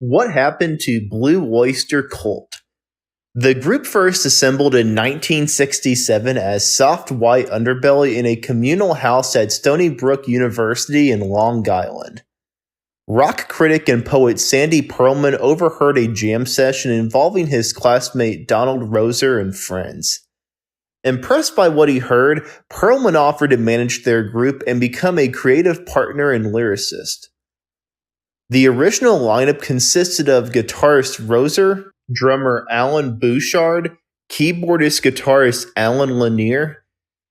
What happened to Blue Oyster Cult? The group first assembled in 1967 as Soft White Underbelly in a communal house at Stony Brook University in Long Island. Rock critic and poet Sandy Pearlman overheard a jam session involving his classmate Donald Roser and friends. Impressed by what he heard, Pearlman offered to manage their group and become a creative partner and lyricist. The original lineup consisted of guitarist Roser, drummer Alan Bouchard, keyboardist-guitarist Alan Lanier,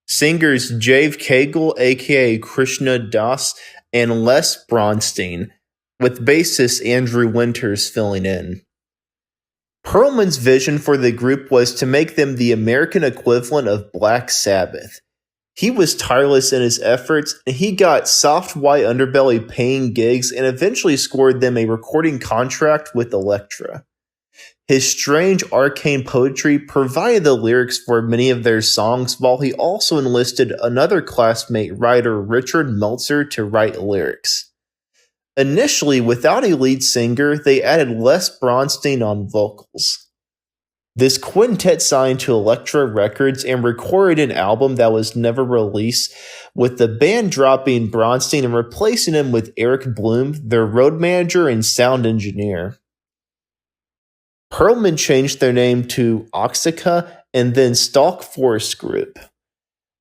singers Jave Cagle aka Krishna Das, and Les Bronstein, with bassist Andrew Winters filling in. Pearlman's vision for the group was to make them the American equivalent of Black Sabbath. He was tireless in his efforts, and he got Soft White Underbelly paying gigs and eventually scored them a recording contract with Elektra. His strange, arcane poetry provided the lyrics for many of their songs, while he also enlisted another classmate writer, Richard Meltzer, to write lyrics. Initially, without a lead singer, they added Les Bronstein on vocals. This quintet signed to Elektra Records and recorded an album that was never released, with the band dropping Bronstein and replacing him with Eric Bloom, their road manager and sound engineer. Pearlman changed their name to Oxica and then Stalk Forest Group.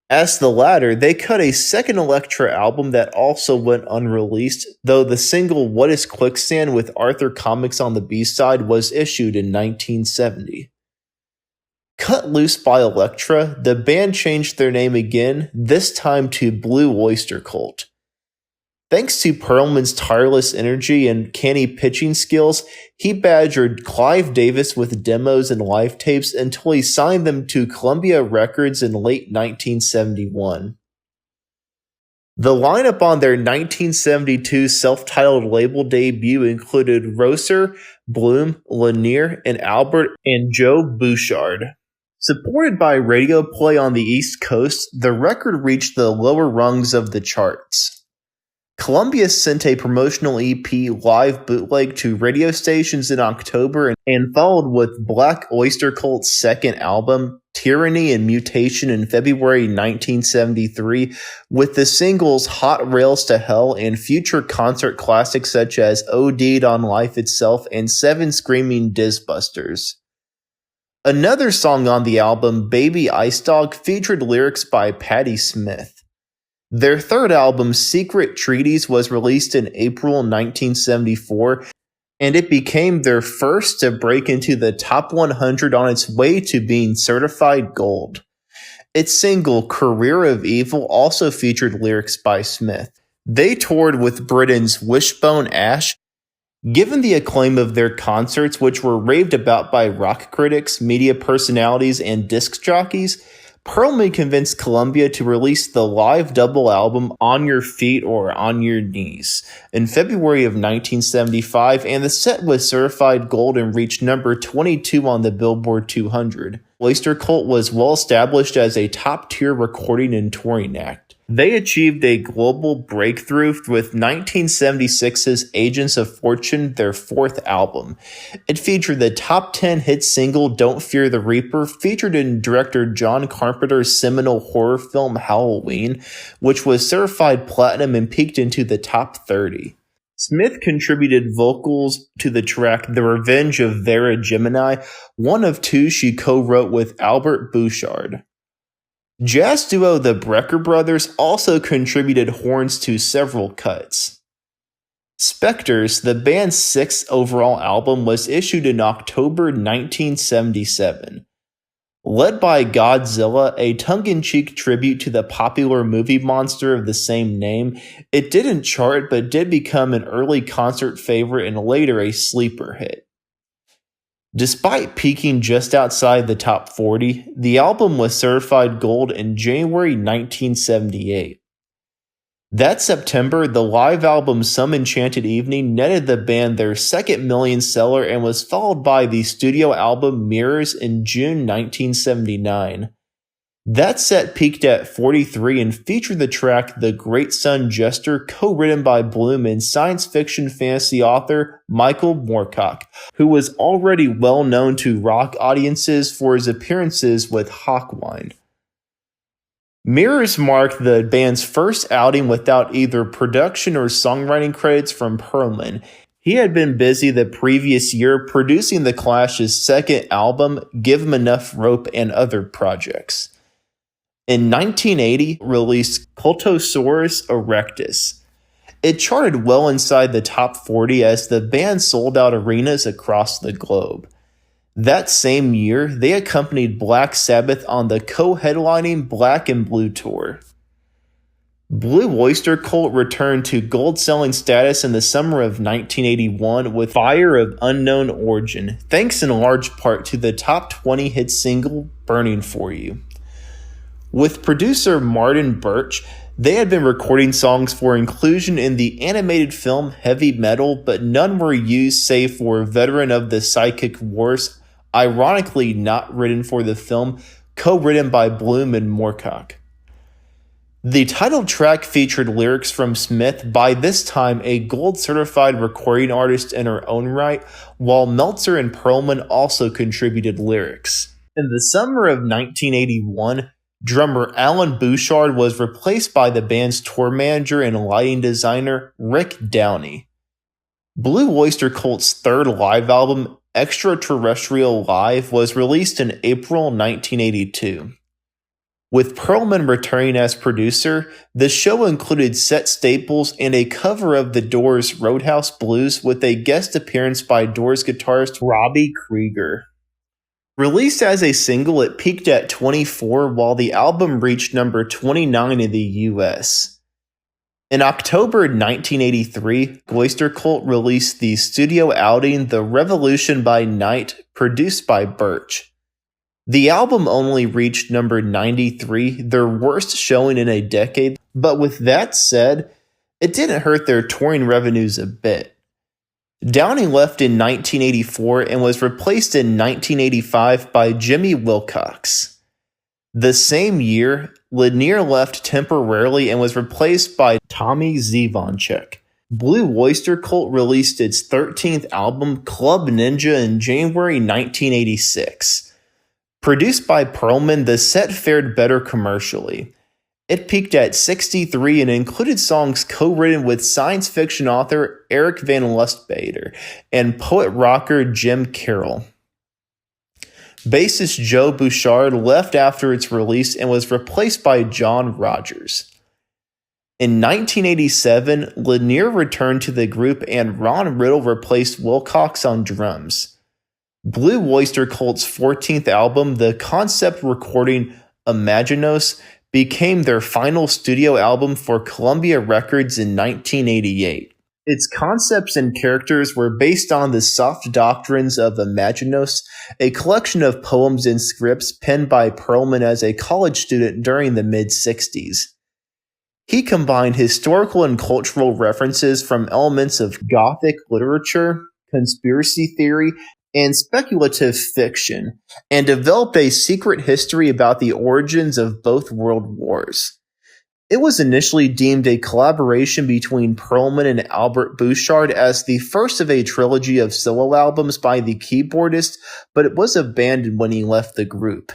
As the latter, they cut a second Elektra album that also went unreleased, though the single What is Quicksand with Arthur Comics on the B-side was issued in 1970. Cut loose by Elektra, the band changed their name again, this time to Blue Oyster Cult. Thanks to Pearlman's tireless energy and canny pitching skills, he badgered Clive Davis with demos and live tapes until he signed them to Columbia Records in late 1971. The lineup on their 1972 self-titled label debut included Roser, Bloom, Lanier, and Albert and Joe Bouchard. Supported by radio play on the East Coast, the record reached the lower rungs of the charts. Columbia sent a promotional EP live bootleg to radio stations in October and followed with Black Oyster Cult's second album, Tyranny and Mutation, in February 1973, with the singles Hot Rails to Hell and future concert classics such as OD'd on Life Itself and Seven Screaming Dizbusters. Another song on the album, Baby Ice Dog, featured lyrics by Patti Smith. Their third album, Secret Treaties, was released in April 1974, and it became their first to break into the top 100 on its way to being certified gold. Its single, Career of Evil, also featured lyrics by Smith. They toured with Britain's Wishbone Ash. Given the acclaim of their concerts, which were raved about by rock critics, media personalities, and disc jockeys, Pearlman convinced Columbia to release the live double album On Your Feet or On Your Knees in February of 1975, and the set was certified gold and reached number 22 on the Billboard 200. Oyster Cult was well established as a top-tier recording and touring act. They achieved a global breakthrough with 1976's Agents of Fortune, their fourth album. It featured the top 10 hit single Don't Fear the Reaper, featured in director John Carpenter's seminal horror film Halloween, which was certified platinum and peaked into the top 30. Smith contributed vocals to the track The Revenge of Vera Gemini, one of two she co-wrote with Albert Bouchard. Jazz duo the Brecker Brothers also contributed horns to several cuts. Spectres, the band's sixth overall album, was issued in October 1977. Led by Godzilla, a tongue-in-cheek tribute to the popular movie monster of the same name, it didn't chart but did become an early concert favorite and later a sleeper hit. Despite peaking just outside the top 40, the album was certified gold in January 1978. That September, the live album Some Enchanted Evening netted the band their second million seller and was followed by the studio album Mirrors in June 1979. That set peaked at 43 and featured the track The Great Sun Jester, co-written by Bloom and science fiction fantasy author Michael Moorcock, who was already well known to rock audiences for his appearances with Hawkwind. Mirrors marked the band's first outing without either production or songwriting credits from Perlman. He had been busy the previous year producing The Clash's second album, Give 'Em Enough Rope, and other projects. In 1980, released Cultosaurus Erectus. It charted well inside the top 40 as the band sold out arenas across the globe. That same year, they accompanied Black Sabbath on the co-headlining Black and Blue tour. Blue Oyster Cult returned to gold-selling status in the summer of 1981 with Fire of Unknown Origin, thanks in large part to the top 20 hit single Burning For You. With producer Martin Birch, they had been recording songs for inclusion in the animated film Heavy Metal, but none were used save for Veteran of the Psychic Wars, ironically not written for the film, co-written by Bloom and Moorcock. The title track featured lyrics from Smith, by this time a gold-certified recording artist in her own right, while Meltzer and Perlman also contributed lyrics. In the summer of 1981, drummer Alan Bouchard was replaced by the band's tour manager and lighting designer Rick Downey. Blue Oyster Cult's third live album, Extraterrestrial Live, was released in April 1982. With Perlman returning as producer, the show included set staples and a cover of The Doors' Roadhouse Blues with a guest appearance by Doors guitarist Robbie Krieger. Released as a single, it peaked at 24, while the album reached number 29 in the US. In October 1983, Oyster Cult released the studio outing The Revolution by Night, produced by Birch. The album only reached number 93, their worst showing in a decade, but with that said, it didn't hurt their touring revenues a bit. Downey left in 1984 and was replaced in 1985 by Jimmy Wilcox. The same year, Lanier left temporarily and was replaced by Tommy Zivonchek. Blue Oyster Cult released its 13th album, Club Ninja, in January 1986. Produced by Perlman, the set fared better commercially. It peaked at 63 and included songs co-written with science fiction author Eric Van Lustbader and poet-rocker Jim Carroll. Bassist Joe Bouchard left after its release and was replaced by John Rogers. In 1987, Lanier returned to the group and Ron Riddle replaced Wilcox on drums. Blue Oyster Cult's 14th album, the concept recording Imaginos, became their final studio album for Columbia Records in 1988. Its concepts and characters were based on the soft doctrines of Imaginos, a collection of poems and scripts penned by Perlman as a college student during the mid-60s. He combined historical and cultural references from elements of Gothic literature, conspiracy theory, and speculative fiction, and developed a secret history about the origins of both world wars. It was initially deemed a collaboration between Perlman and Albert Bouchard as the first of a trilogy of solo albums by the keyboardist, but it was abandoned when he left the group.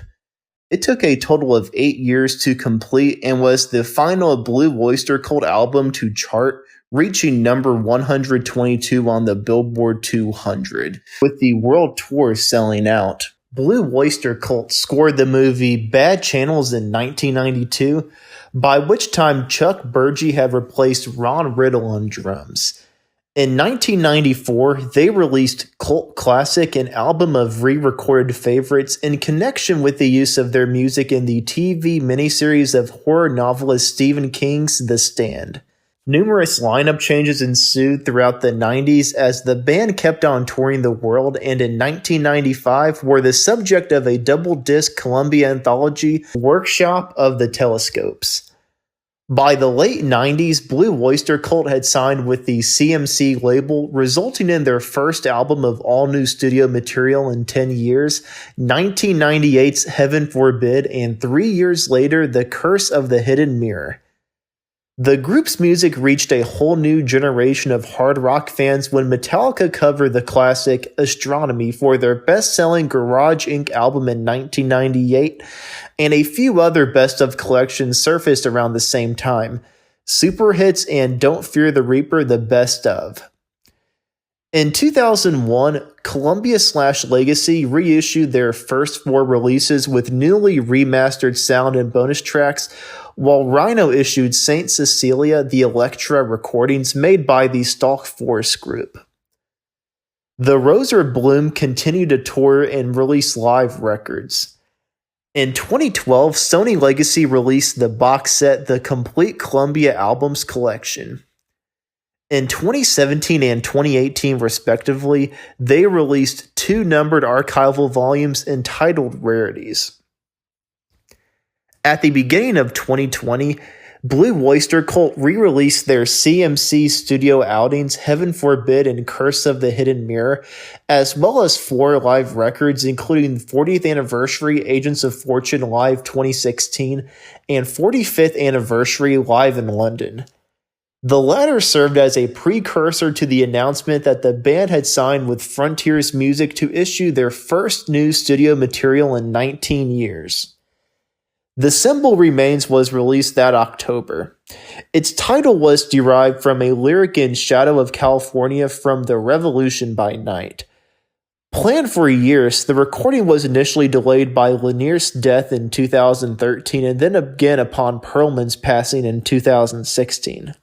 It took a total of 8 years to complete and was the final Blue Oyster Cult album to chart, reaching number 122 on the Billboard 200, with the world tour selling out. Blue Oyster Cult scored the movie Bad Channels in 1992, by which time Chuck Burgi had replaced Ron Riddle on drums. In 1994, they released Cult Classic, an album of re-recorded favorites in connection with the use of their music in the TV miniseries of horror novelist Stephen King's The Stand. Numerous lineup changes ensued throughout the 90s as the band kept on touring the world, and in 1995 were the subject of a double-disc Columbia anthology, Workshop of the Telescopes. By the late 90s, Blue Oyster Cult had signed with the CMC label, resulting in their first album of all new studio material in 10 years, 1998's Heaven Forbid, and 3 years later, The Curse of the Hidden Mirror. The group's music reached a whole new generation of hard rock fans when Metallica covered the classic Astronomy for their best-selling Garage Inc. album in 1998, and a few other best-of collections surfaced around the same time. Super Hits and Don't Fear the Reaper, the best of. In 2001, Columbia/Legacy reissued their first 4 releases with newly remastered sound and bonus tracks, while Rhino issued Saint Cecilia the Electra recordings made by the Stalk Forest group. The Roser Bloom continued to tour and release live records. In 2012, Sony Legacy released the box set The Complete Columbia Albums Collection. In 2017 and 2018, respectively, they released 2 numbered archival volumes entitled Rarities. At the beginning of 2020, Blue Oyster Cult re-released their CMC studio outings Heaven Forbid and Curse of the Hidden Mirror, as well as 4 live records including 40th Anniversary Agents of Fortune Live 2016 and 45th Anniversary Live in London. The latter served as a precursor to the announcement that the band had signed with Frontiers Music to issue their first new studio material in 19 years. The Symbol Remains was released that October. Its title was derived from a lyric in Shadow of California from The Revolution by Night. Planned for years, the recording was initially delayed by Lanier's death in 2013 and then again upon Perlman's passing in 2016.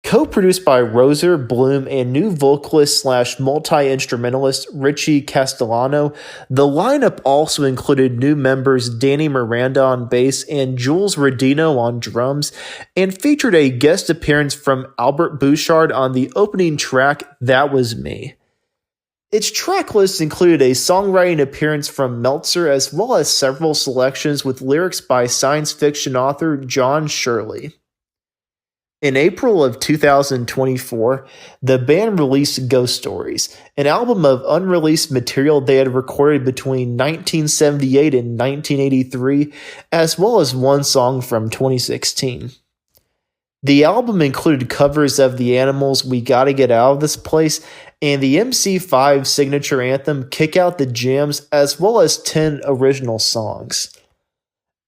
Co-produced by Roser, Bloom, and new vocalist/multi-instrumentalist Richie Castellano, the lineup also included new members Danny Miranda on bass and Jules Rodino on drums, and featured a guest appearance from Albert Bouchard on the opening track That Was Me. Its track list included a songwriting appearance from Meltzer as well as several selections with lyrics by science fiction author John Shirley. In April of 2024, the band released Ghost Stories, an album of unreleased material they had recorded between 1978 and 1983, as well as 1 song from 2016. The album included covers of The Animals' We Gotta Get Out of This Place and the MC5 signature anthem Kick Out the Jams, as well as 10 original songs.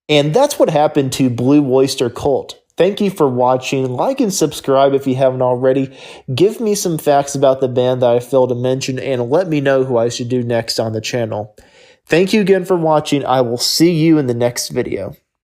And that's what happened to Blue Oyster Cult. Thank you for watching. Like and subscribe if you haven't already. Give me some facts about the band that I failed to mention and let me know who I should do next on the channel. Thank you again for watching. I will see you in the next video.